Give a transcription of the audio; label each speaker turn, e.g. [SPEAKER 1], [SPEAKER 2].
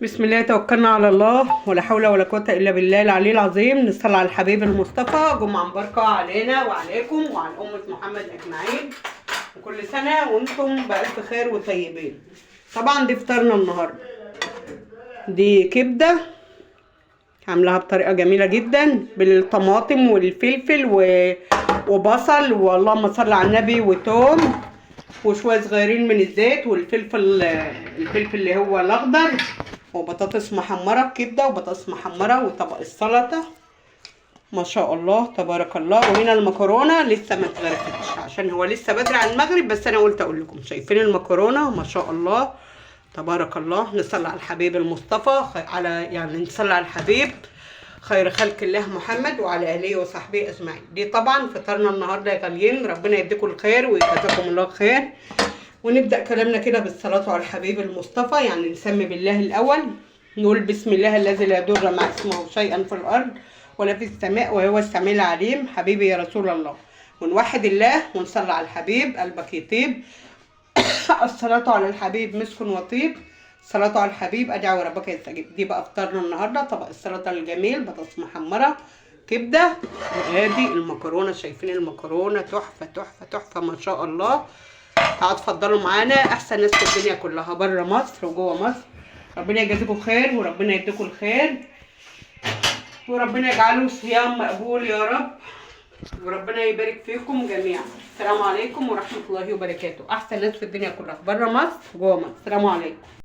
[SPEAKER 1] بسم الله توكلنا على الله ولا حول ولا قوة إلا بالله العلي العظيم. نصلي على الحبيب المصطفى. جمعة مباركة علينا وعليكم وعلى أمة محمد أجمعين، وكل سنة وانتم بألف خير وطيبين. طبعا دي فطارنا النهاردة، دي كبدة عاملاها بطريقة جميلة جدا بالطماطم والفلفل وبصل واللهم صل على النبي وتوم وشوية صغيرين من الزيت والفلفل اللي هو الأخضر وبطاطس محمرة بكبدة وبطاطس محمرة وطبق السلطة ما شاء الله تبارك الله. وهنا المكرونة لسه ما اتغرفتش عشان هو لسه بدري عن المغرب، بس أنا قلت أقول لكم شايفين المكرونة ما شاء الله تبارك الله. نصلي على الحبيب المصطفى نصلي على الحبيب خير خلق الله محمد وعلى آله وصحبه أجمعين. دي طبعا فطرنا النهارده يا غاليين، ربنا يديكم الخير ويجزاكم الله خير. ونبدأ كلامنا كده بالصلاة على الحبيب المصطفى، يعني نسمي بالله الأول، نقول بسم الله الذي لا يضر مع اسمه شيئا في الأرض ولا في السماء وهو السميع العليم، حبيبي يا رسول الله. ونوحد الله ونصلي على الحبيب قلبك يطيب. الصلاة على الحبيب مسك وطيب، الصلاة على الحبيب أدعي وربك يستجيب. دي بقى فطارنا النهارده، طبق السلطة الجميل، بطاطس محمرة، كبدة، وادي المكرونة. شايفين المكرونة تحفة تحفة تحفة ما شاء الله. هتفضلوا معانا احسن ناس في الدنيا كلها بره مصر وجوه مصر. ربنا يجازيكم خير وربنا يديكم الخير وربنا يجعله صيام مقبول يا رب، وربنا يبارك فيكم جميعا. السلام عليكم ورحمة الله وبركاته. احسن ناس في الدنيا كلها بره مصر وجوه مصر. السلام عليكم.